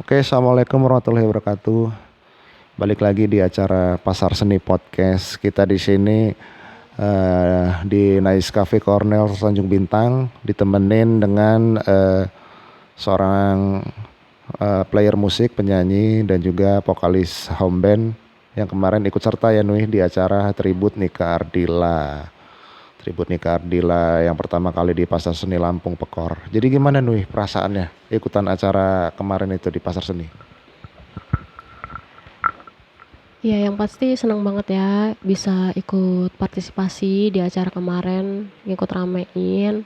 Oke, assalamualaikum warahmatullahi wabarakatuh. Balik lagi di acara Pasar Seni Podcast. Kita di sini di Nice Cafe Cornell Tanjung Bintang, ditemenin dengan seorang player musik, penyanyi dan juga vokalis home band yang kemarin ikut serta ya Nui di acara Tribut Nika Ardila. Tribut Nika Ardila yang pertama kali di Pasar Seni Lampung Pekor. Jadi gimana Nui perasaannya ikutan acara kemarin itu di Pasar Seni? Ya, yang pasti senang banget ya bisa ikut partisipasi di acara kemarin, ikut ramein.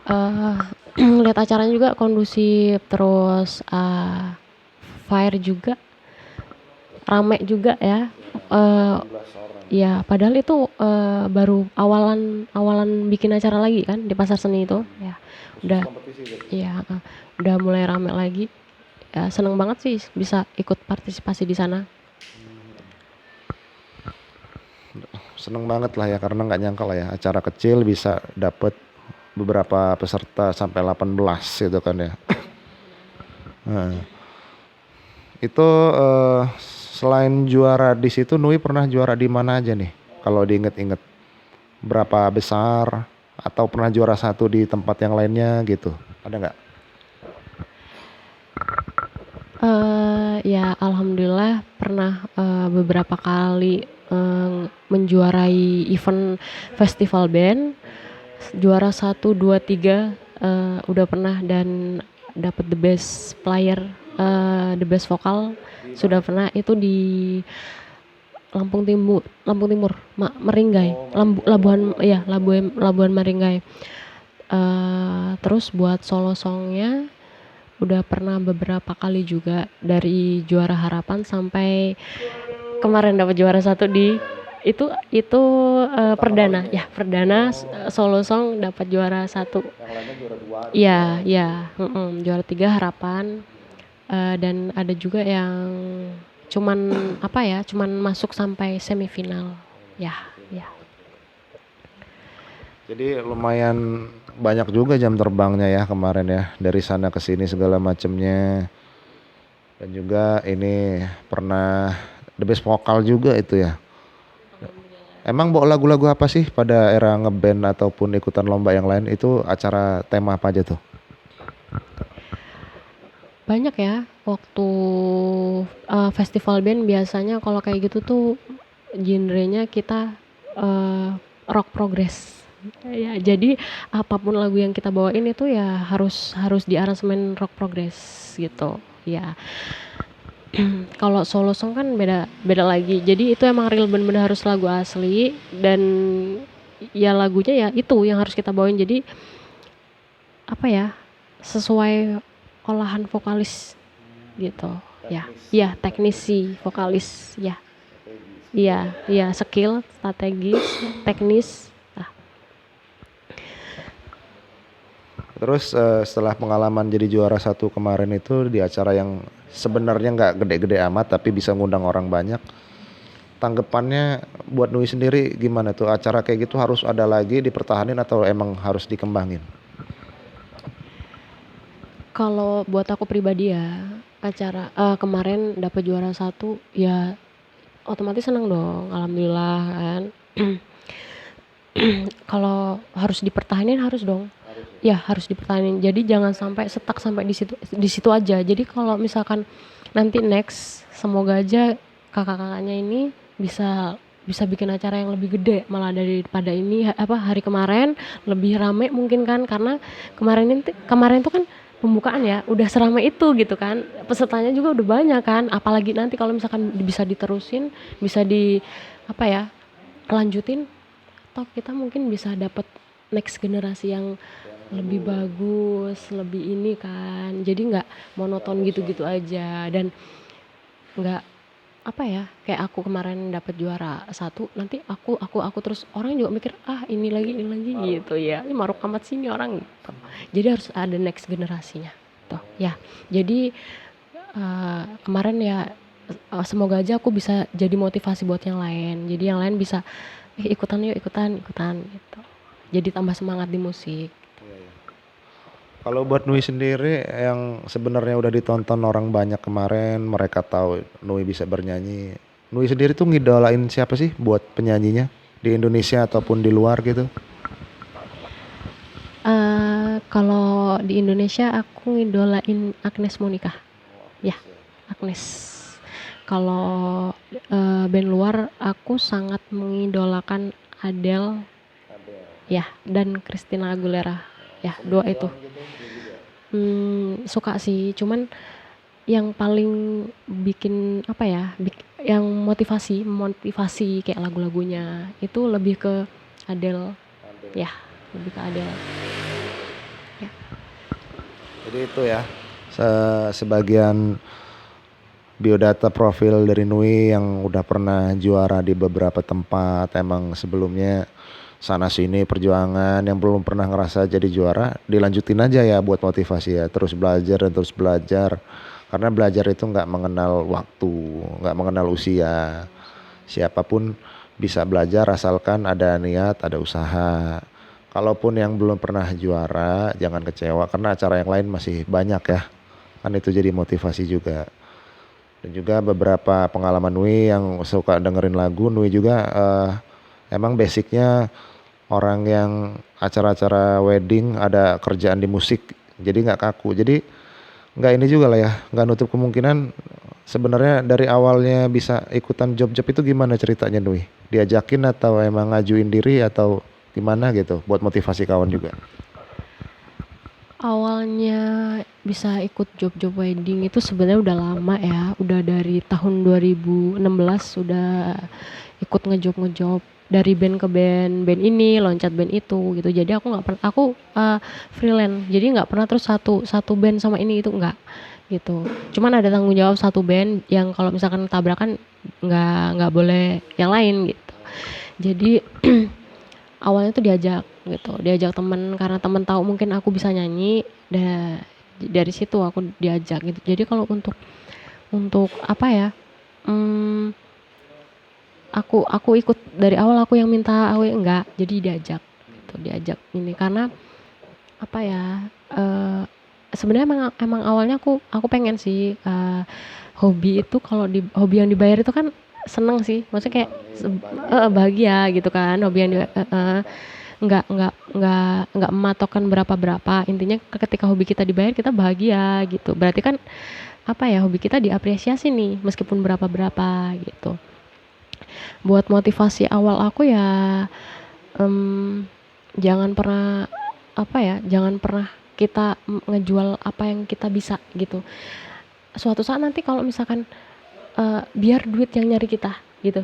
Eh, Lihat acaranya juga kondusif, terus fire juga, rame juga ya. Eh, Ya, padahal itu baru awalan awalan bikin acara lagi kan di pasar seni itu. Ya, udah, ya, udah mulai rame lagi. Ya, seneng banget sih bisa ikut partisipasi di sana. Seneng banget lah ya karena nggak nyangka lah ya acara kecil bisa dapet beberapa peserta sampai 18 gitu kan ya. Nah, itu selain juara di situ Nui pernah juara di mana aja nih? Kalau diinget-inget berapa besar atau pernah juara satu di tempat yang lainnya gitu? Ada nggak? Ya alhamdulillah pernah, beberapa kali, menjuarai event festival band, juara satu 2 3 udah pernah dan dapat the best player, the best vokal sudah pernah itu di Lampung Timur, Meringgai, Labuhan ya, Labuhan Meringgai. Terus buat solo songnya udah pernah beberapa kali juga dari juara harapan sampai kemarin dapat juara satu di itu perdana ya perdana solo song dapat juara satu. Iya ya, juara tiga harapan. Dan ada juga yang cuman apa ya cuman masuk sampai semifinal ya ya. Jadi lumayan banyak juga jam terbangnya ya kemarin ya dari sana ke sini segala macemnya dan juga ini pernah the best vokal juga itu ya. Emang bawa lagu-lagu apa sih pada era ngeband ataupun ikutan lomba yang lain itu acara tema apa aja tuh? Banyak ya waktu festival band biasanya kalau kayak gitu tuh genrenya kita rock progress. Ya, jadi apapun lagu yang kita bawain itu ya harus harus di aransemen rock progress gitu. Ya, kalau solo song kan beda beda lagi. Jadi itu emang real bener-bener harus lagu asli dan ya lagunya ya itu yang harus kita bawain. Jadi apa ya? Sesuai olahan vokalis gitu. Ya, ya teknisi vokalis ya. Iya, iya skill, strategis, teknis. Nah, Terus setelah pengalaman jadi juara satu kemarin itu di acara yang sebenarnya nggak gede-gede amat tapi bisa ngundang orang banyak. Tanggapannya buat Nui sendiri gimana tuh acara kayak gitu harus ada lagi dipertahanin atau emang harus dikembangin? kalau buat aku pribadi ya, acara kemarin dapat juara satu ya otomatis seneng dong, alhamdulillah kan. Kalau harus dipertahanin harus dong. Ya harus dipertahanin. Jadi jangan sampai stuck sampai di situ aja. Jadi kalau misalkan nanti next semoga aja kakak-kakaknya ini bisa bisa bikin acara yang lebih gede malah daripada ini apa hari kemarin lebih rame mungkin kan karena kemarin itu kan pembukaan ya udah seramai itu gitu kan pesertanya juga udah banyak kan apalagi nanti kalau misalkan bisa diterusin bisa di apa ya lanjutin atau kita mungkin bisa dapat next generasi yang lebih bagus, lebih ini kan. Jadi nggak monoton gitu-gitu aja dan nggak apa ya kayak aku kemarin dapat juara satu nanti aku terus orang juga mikir ah ini lagi gitu ya ini maruk amat sini orang gitu jadi harus ada next generasinya tuh ya jadi kemarin ya semoga aja aku bisa jadi motivasi buat yang lain jadi yang lain bisa ikutan yuk ikutan ikutan gitu jadi tambah semangat di musik. Kalau buat Nui sendiri yang sebenarnya udah ditonton orang banyak kemarin, mereka tahu Nui bisa bernyanyi. Nui sendiri tuh ngidolain siapa sih buat penyanyinya di Indonesia ataupun di luar gitu? Kalau di Indonesia aku ngidolain Agnes Monica. Ya, Agnes. Kalau band luar aku sangat mengidolakan Adele ya dan Christina Aguilera. Ya, dua itu. Suka sih, cuman yang paling bikin apa ya, yang motivasi motivasi kayak lagu-lagunya itu lebih ke Adele. Ya, lebih ke Adele. Ya. Jadi itu ya, sebagian biodata profil dari Nui yang udah pernah juara di beberapa tempat, emang sebelumnya sana sini perjuangan yang belum pernah ngerasa jadi juara, dilanjutin aja ya buat motivasi ya, terus belajar dan terus belajar. Karena belajar itu nggak mengenal waktu, nggak mengenal usia. Siapapun bisa belajar asalkan ada niat, ada usaha. Kalaupun yang belum pernah juara, jangan kecewa karena acara yang lain masih banyak ya. Kan itu jadi motivasi juga. Dan juga beberapa pengalaman Nui yang suka dengerin lagu, Nui juga emang basicnya orang yang acara-acara wedding ada kerjaan di musik, jadi nggak kaku. Jadi nggak ini juga lah ya, nggak nutup kemungkinan sebenarnya dari awalnya bisa ikutan job-job itu gimana ceritanya Nui? Diajakin atau emang ngajuin diri atau gimana gitu buat motivasi kawan juga? Awalnya bisa ikut job-job wedding itu sebenarnya udah lama ya, udah dari tahun 2016 udah ikut ngejob dari band ke band, band ini loncat band itu gitu. Jadi aku nggak pernah, aku freelance, jadi nggak pernah terus satu satu band sama ini itu nggak gitu. Cuman ada tanggung jawab satu band yang kalau misalkan tabrakan nggak boleh yang lain gitu. Jadi awalnya tuh diajak gitu, diajak temen karena temen tahu mungkin aku bisa nyanyi, dari situ aku diajak gitu. Jadi kalau untuk apa ya, mmm, aku ikut dari awal, aku yang minta, aku yang enggak, jadi diajak gitu, diajak ini karena apa ya, sebenarnya emang emang awalnya aku pengen sih, hobi itu kalau hobi yang dibayar itu kan seneng sih, maksudnya kayak bahagia gitu kan, hobi yang nggak mematokkan berapa-berapa, intinya ketika hobi kita dibayar kita bahagia gitu, berarti kan apa ya, hobi kita diapresiasi nih meskipun berapa-berapa gitu. Buat motivasi awal aku ya, mmm, jangan pernah apa ya, jangan pernah kita ngejual apa yang kita bisa gitu. Suatu saat nanti kalau misalkan, biar duit yang nyari kita gitu.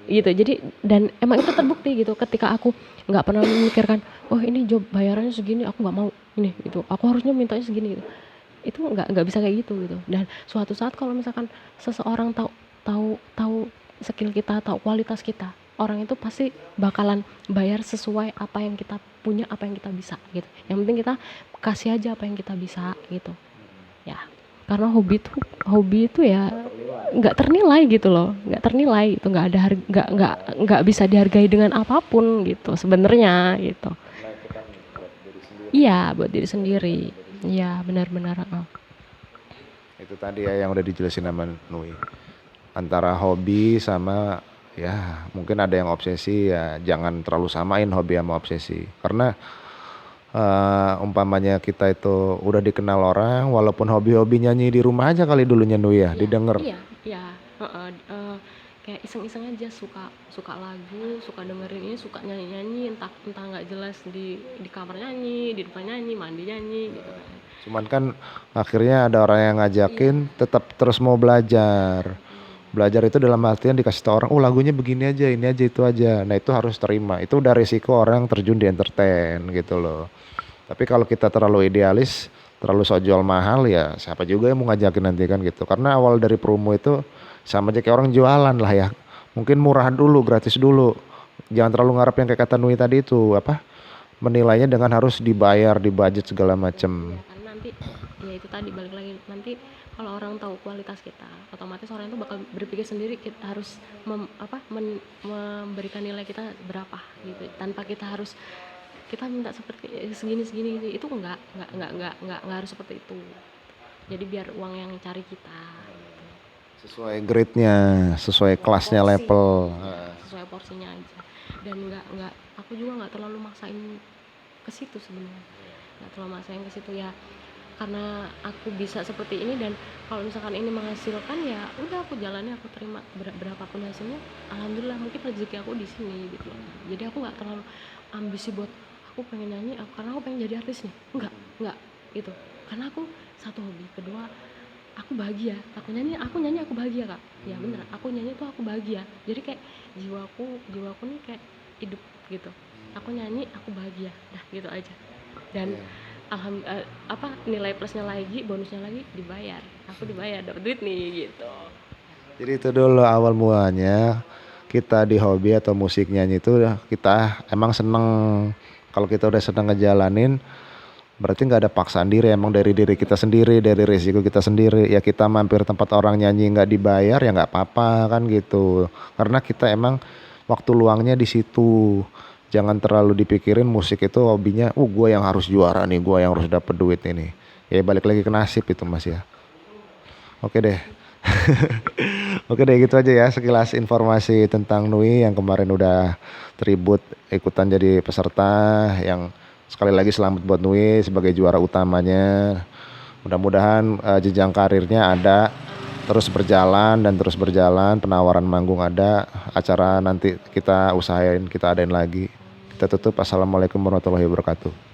Gitu, jadi dan emang itu terbukti gitu ketika aku nggak pernah memikirkan, "Oh ini job bayarannya segini aku nggak mau ini," gitu, "aku harusnya mintanya segini," gitu. Itu nggak bisa kayak gitu gitu. Dan suatu saat kalau misalkan seseorang tahu tahu tahu skill kita, tahu kualitas kita, orang itu pasti bakalan bayar sesuai apa yang kita punya, apa yang kita bisa gitu. Yang penting kita kasih aja apa yang kita bisa gitu. Ya, karena hobi itu ya nggak ternilai gitu loh, nggak ternilai itu, nggak ada nggak bisa dihargai dengan apapun gitu sebenarnya gitu. Iya, buat diri sendiri. Iya, benar-benar. Itu tadi ya yang udah dijelasin sama Nui. Antara hobi sama ya mungkin ada yang obsesi, ya jangan terlalu samain hobi sama obsesi. Karena umpamanya kita itu udah dikenal orang, walaupun hobi-hobi nyanyi di rumah aja kali dulunya Nui ya, Iya, didengar. iya, iya, heeh, kayak iseng-iseng aja, suka suka lagu, suka dengerin ini, suka nyanyi-nyanyi, entah entah nggak jelas di kamar nyanyi, di depan nyanyi, mandi nyanyi gitu kan. Cuman kan akhirnya ada orang yang Iya, ngajakin tetap terus mau belajar. Belajar itu dalam artian dikasih tau orang, oh lagunya begini aja, ini aja, itu aja. Nah itu harus terima. Itu udah risiko orang terjun di entertain gitu loh. Tapi kalau kita terlalu idealis, terlalu sok jual mahal ya siapa juga yang mau ngajakin nanti kan gitu. Karena awal dari promo itu sama aja kayak orang jualan lah ya. Mungkin murah dulu, gratis dulu. Jangan terlalu ngarep yang kayak kata Nui tadi itu apa? Menilainya dengan harus dibayar, di budget segala macem. iya, karena nanti ya itu tadi balik lagi, nanti kalau orang tahu kualitas kita, otomatis orang itu bakal berpikir sendiri kita harus memberikan nilai kita berapa gitu, tanpa kita harus kita minta seperti segini segini gini. Itu enggak harus seperti itu. Jadi biar uang yang cari kita gitu. Sesuai grade-nya, sesuai kelasnya Porsi, level. ya, sesuai porsinya aja. Dan nggak aku juga nggak terlalu maksain ke situ sebenarnya, nggak terlalu maksain ke situ ya, karena aku bisa seperti ini dan kalau misalkan ini menghasilkan ya udah aku jalani, aku terima berapapun hasilnya, alhamdulillah, mungkin rezeki aku di sini gitu loh. Jadi aku nggak terlalu ambisi buat aku pengen nyanyi karena aku pengen jadi artis nih, enggak gitu, karena aku satu hobi, kedua aku bahagia, aku nyanyi aku bahagia kak, ya bener, aku nyanyi tuh aku bahagia, jadi kayak jiwaku nih kayak hidup gitu, aku nyanyi aku bahagia, nah gitu aja. Dan nilai plusnya lagi, bonusnya lagi, dibayar, dapat duit nih gitu. Jadi itu dulu awal mulanya kita di hobi atau musik nyanyi itu kita emang seneng. Kalau kita udah seneng ngejalanin, berarti nggak ada paksaan diri, emang dari diri kita sendiri, dari resiko kita sendiri. Ya kita mampir tempat orang nyanyi nggak dibayar ya nggak apa-apa kan gitu. Karena kita emang waktu luangnya di situ. Jangan terlalu dipikirin musik itu hobinya, gue yang harus juara nih, gue yang harus dapet duit ini. Ya balik lagi ke nasib itu mas ya. Oke deh. Oke deh gitu aja ya sekilas informasi tentang Nui yang kemarin udah tribut ikutan jadi peserta, yang sekali lagi selamat buat Nui sebagai juara utamanya. Mudah-mudahan jenjang karirnya ada terus berjalan, penawaran manggung ada, acara nanti kita usahain kita adain lagi. Kita tutup. Assalamualaikum warahmatullahi wabarakatuh.